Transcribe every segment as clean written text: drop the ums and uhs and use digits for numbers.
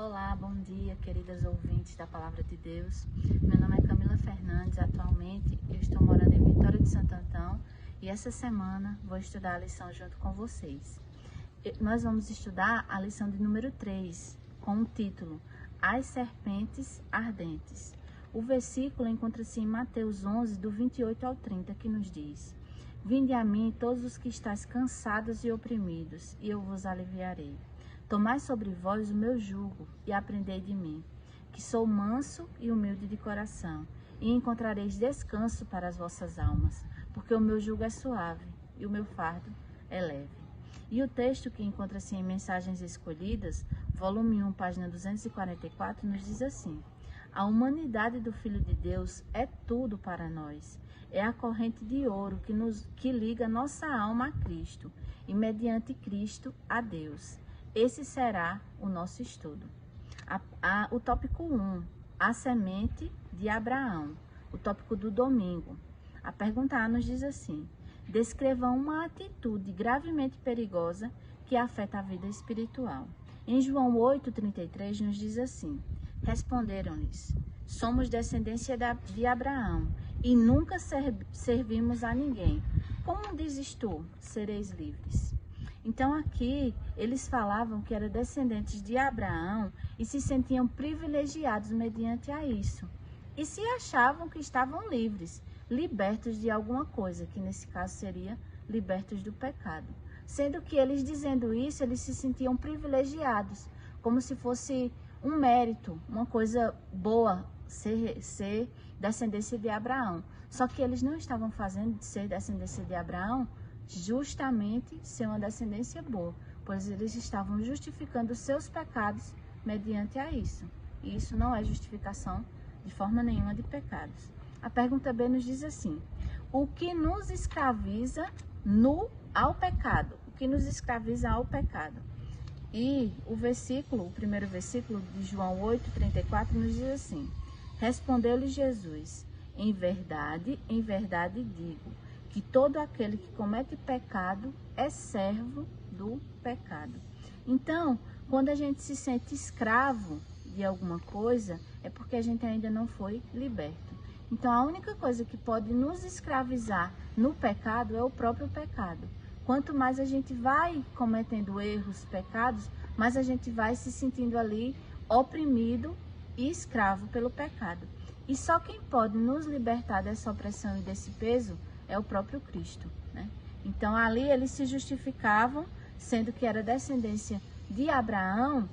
Olá, bom dia, queridas ouvintes da Palavra de Deus. Meu nome é Camila Fernandes. Atualmente eu estou morando em Vitória de Santo Antão e essa semana vou estudar a lição junto com vocês. Nós vamos estudar a lição de número 3, com o título As Serpentes Ardentes. O versículo encontra-se em Mateus 11, do 28 ao 30, que nos diz: Vinde a mim todos os que estáis cansados e oprimidos, e eu vos aliviarei. Tomai sobre vós o meu jugo e aprendei de mim, que sou manso e humilde de coração, e encontrareis descanso para as vossas almas, porque o meu jugo é suave e o meu fardo é leve. E o texto que encontra-se em Mensagens Escolhidas, volume 1, página 244, nos diz assim: A humanidade do Filho de Deus é tudo para nós. É a corrente de ouro que liga nossa alma a Cristo, e mediante Cristo a Deus. Esse será o nosso estudo. O tópico 1, a semente de Abraão. O tópico do domingo. A pergunta A nos diz assim: descreva uma atitude gravemente perigosa que afeta a vida espiritual. Em João 8,33 nos diz assim: responderam-lhes: somos descendência de Abraão e nunca servimos a ninguém. Como dizes tu, sereis livres? Então aqui eles falavam que eram descendentes de Abraão e se sentiam privilegiados mediante a isso. E se achavam que estavam livres, libertos de alguma coisa, que nesse caso seria libertos do pecado. Sendo que eles dizendo isso, eles se sentiam privilegiados, como se fosse um mérito, uma coisa boa ser descendência de Abraão. Só que eles não estavam fazendo de ser descendência de Abraão justamente ser uma descendência boa, pois eles estavam justificando seus pecados mediante a isso. E isso não é justificação de forma nenhuma de pecados. A pergunta B nos diz assim: o que nos escraviza ao pecado? O que nos escraviza ao pecado? E o primeiro versículo de João 8,34 nos diz assim: respondeu-lhe Jesus: em verdade digo, que todo aquele que comete pecado é servo do pecado. Então, quando a gente se sente escravo de alguma coisa, é porque a gente ainda não foi liberto. Então, a única coisa que pode nos escravizar no pecado é o próprio pecado. Quanto mais a gente vai cometendo erros, pecados, mais a gente vai se sentindo ali oprimido e escravo pelo pecado. E só quem pode nos libertar dessa opressão e desse peso é o próprio Cristo, né? Então ali eles se justificavam, sendo que era descendência de Abraão,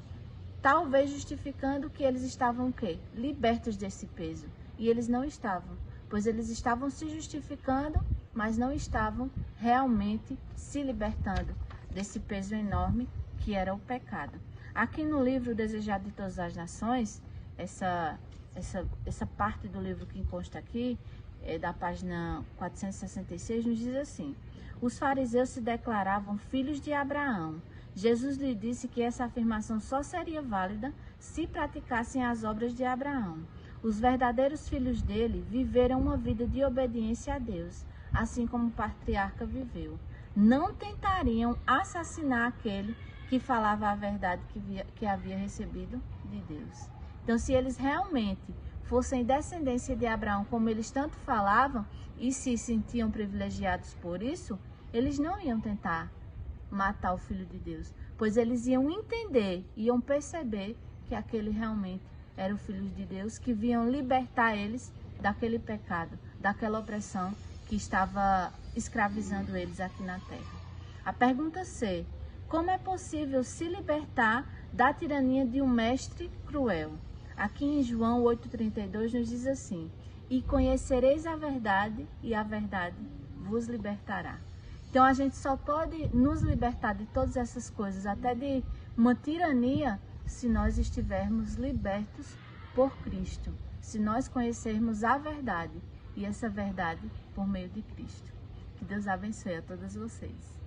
talvez justificando que eles estavam o quê? Libertos desse peso. E eles não estavam, pois eles estavam se justificando, mas não estavam realmente se libertando desse peso enorme que era o pecado. Aqui no livro Desejado de Todas as Nações, essa parte do livro que consta aqui, da página 466, nos diz assim: os fariseus se declaravam filhos de Abraão. Jesus lhe disse que essa afirmação só seria válida se praticassem as obras de Abraão. Os verdadeiros filhos dele viveram uma vida de obediência a Deus, assim como o patriarca viveu. Não tentariam assassinar aquele que falava a verdade que havia recebido de Deus. Então, se eles realmente fossem descendência de Abraão, como eles tanto falavam, e se sentiam privilegiados por isso, eles não iam tentar matar o Filho de Deus, pois eles iam entender, iam perceber que aquele realmente era o Filho de Deus, que vinham libertar eles daquele pecado, daquela opressão que estava escravizando eles aqui na terra. A pergunta C: como é possível se libertar da tirania de um mestre cruel? Aqui em João 8,32 nos diz assim: e conhecereis a verdade, e a verdade vos libertará. Então a gente só pode nos libertar de todas essas coisas, até de uma tirania, se nós estivermos libertos por Cristo, se nós conhecermos a verdade, e essa verdade por meio de Cristo. Que Deus abençoe a todas vocês.